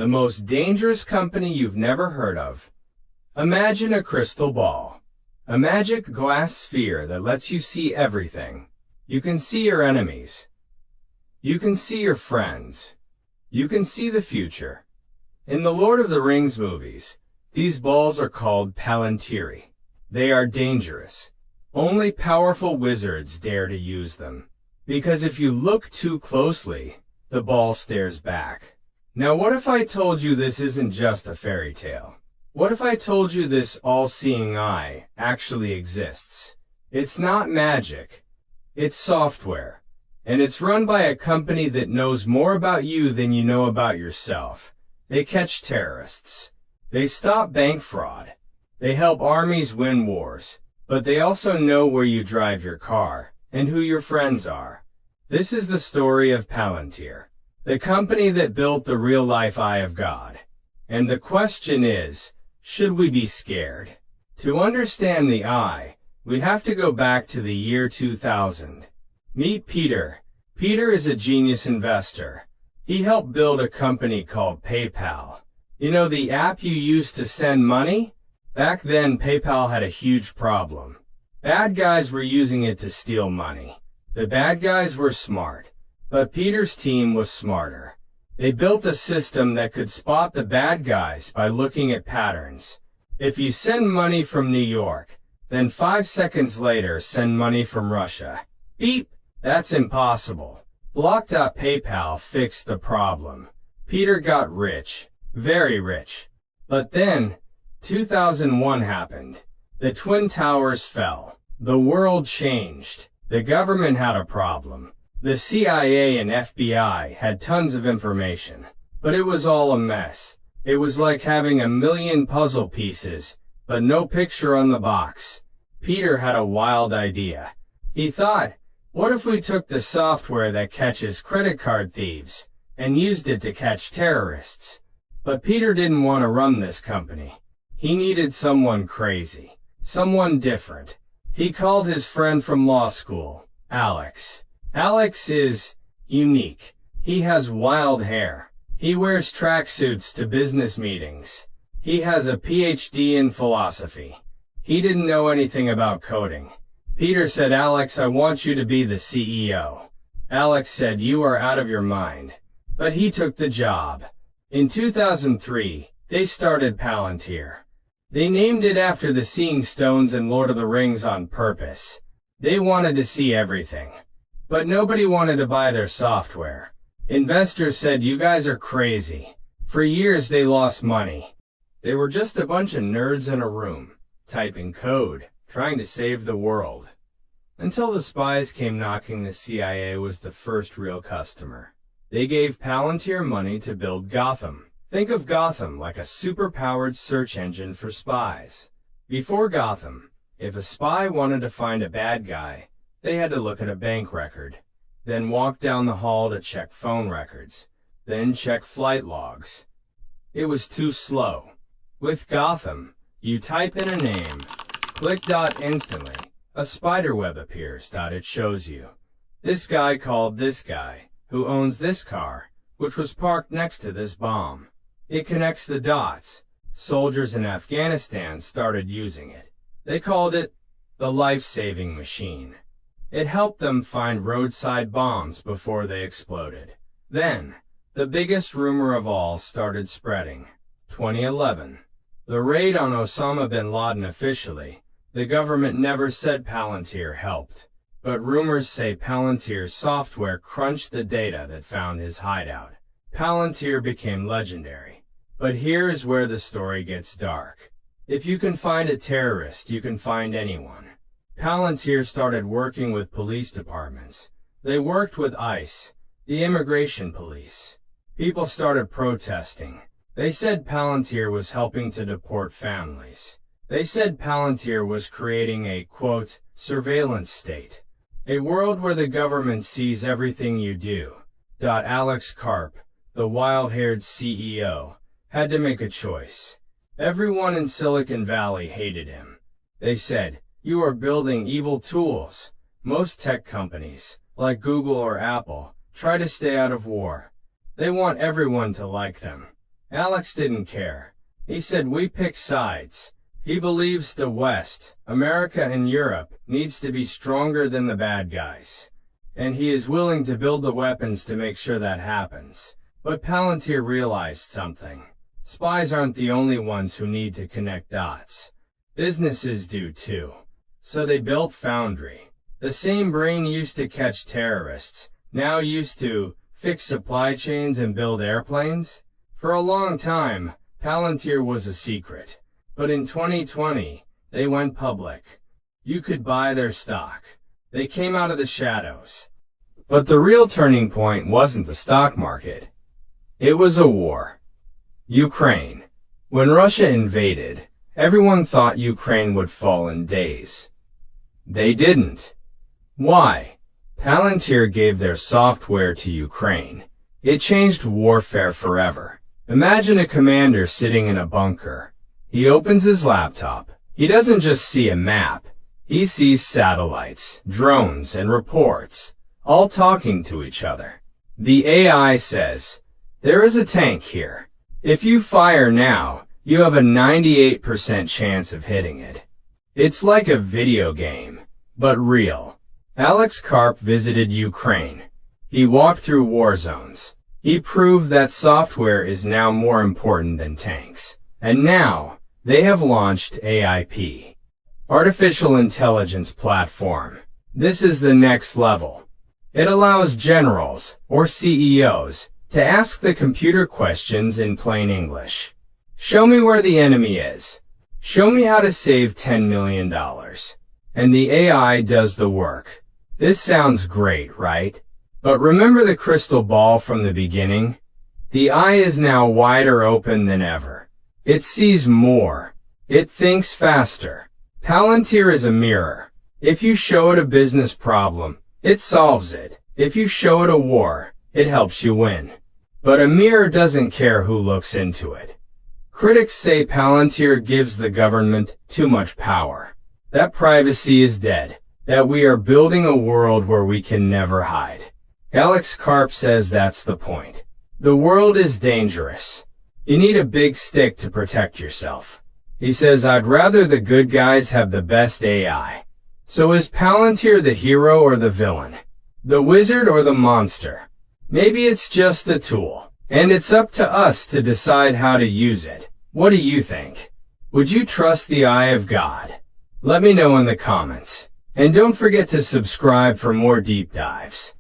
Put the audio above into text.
The most dangerous company you've never heard of. Imagine a crystal ball. A magic glass sphere that lets you see everything. You can see your enemies. You can see your friends. You can see the future. In the Lord of the Rings movies, these balls are called Palantir. They are dangerous. Only powerful wizards dare to use them. Because if you look too closely, the ball stares back. Now what if I told you this isn't just a fairy tale? What if I told you this all-seeing eye actually exists? It's not magic. It's software. And it's run by a company that knows more about you than you know about yourself. They catch terrorists. They stop bank fraud. They help armies win wars. But they also know where you drive your car and who your friends are. This is the story of Palantir, the company that built the real-life Eye of God. And the question is, should we be scared? To understand the Eye, we have to go back to the year 2000. Meet Peter. Peter is a genius investor. He helped build a company called PayPal. You know the app you use to send money? Back then, PayPal had a huge problem. Bad guys were using it to steal money. The bad guys were smart, but Peter's team was smarter. They built a system that could spot the bad guys by looking at patterns. If you send money from New York, then 5 seconds later send money from Russia. Beep! That's impossible. Block.PayPal fixed the problem. Peter got rich. Very rich. But then, 2001 happened. The Twin Towers fell. The world changed. The government had a problem. The CIA and FBI had tons of information. But it was all a mess. It was like having a million puzzle pieces, but no picture on the box. Peter had a wild idea. He thought, what if we took the software that catches credit card thieves and used it to catch terrorists? But Peter didn't want to run this company. He needed someone crazy, someone different. He called his friend from law school, Alex. Alex is unique. He has wild hair. He wears tracksuits to business meetings. He has a PhD in philosophy. He didn't know anything about coding. Peter said, Alex, I want you to be the CEO. Alex said, you are out of your mind. But he took the job. In 2003, they started Palantir. They named it after the Seeing Stones in Lord of the Rings on purpose. They wanted to see everything. But nobody wanted to buy their software. Investors said, you guys are crazy. For years they lost money. They were just a bunch of nerds in a room, typing code, trying to save the world. Until the spies came knocking, the CIA was the first real customer. They gave Palantir money to build Gotham. Think of Gotham like a super-powered search engine for spies. Before Gotham, if a spy wanted to find a bad guy, they had to look at a bank record, then walk down the hall to check phone records, then check flight logs. It was too slow. With Gotham, you type in a name, click instantly, a spiderweb appears. It shows you. This guy called this guy, who owns this car, which was parked next to this bomb. It connects the dots. Soldiers in Afghanistan started using it. They called it the life-saving machine. It helped them find roadside bombs before they exploded. Then, the biggest rumor of all started spreading. 2011. The raid on Osama bin Laden. Officially, the government never said Palantir helped. But rumors say Palantir's software crunched the data that found his hideout. Palantir became legendary. But here is where the story gets dark. If you can find a terrorist, you can find anyone. Palantir started working with police departments. They worked with ICE, the immigration police. People started protesting. They said Palantir was helping to deport families. They said Palantir was creating a, quote, surveillance state. A world where the government sees everything you do. Alex Karp, the wild-haired CEO, had to make a choice. Everyone in Silicon Valley hated him. They said, you are building evil tools. Most tech companies, like Google or Apple, try to stay out of war. They want everyone to like them. Alex didn't care. He said, "We pick sides." He believes the West, America and Europe, needs to be stronger than the bad guys. And he is willing to build the weapons to make sure that happens. But Palantir realized something. Spies aren't the only ones who need to connect dots. Businesses do too. So they built Foundry. The same brain used to catch terrorists, now used to fix supply chains and build airplanes. For a long time, Palantir was a secret. But in 2020, they went public. You could buy their stock. They came out of the shadows. But the real turning point wasn't the stock market. It was a war. Ukraine. When Russia invaded, everyone thought Ukraine would fall in days. They didn't. Why? Palantir gave their software to Ukraine. It changed warfare forever. Imagine a commander sitting in a bunker. He opens his laptop. He doesn't just see a map. He sees satellites, drones, and reports, all talking to each other. The AI says, "There is a tank here. If you fire now, you have a 98% chance of hitting it." It's like a video game, but real. Alex Karp visited Ukraine. He walked through war zones. He proved that software is now more important than tanks. And now, they have launched AIP, Artificial Intelligence Platform. This is the next level. It allows generals, or CEOs, to ask the computer questions in plain English. Show me where the enemy is. Show me how to save $10 million. And the AI does the work. This sounds great, right? But remember the crystal ball from the beginning? The eye is now wider open than ever. It sees more. It thinks faster. Palantir is a mirror. If you show it a business problem, it solves it. If you show it a war, it helps you win. But a mirror doesn't care who looks into it. Critics say Palantir gives the government too much power. That privacy is dead. That we are building a world where we can never hide. Alex Karp says that's the point. The world is dangerous. You need a big stick to protect yourself. He says, "I'd rather the good guys have the best AI." So is Palantir the hero or the villain? The wizard or the monster? Maybe it's just the tool. And it's up to us to decide how to use it. What do you think? Would you trust the eye of God? Let me know in the comments. And don't forget to subscribe for more deep dives.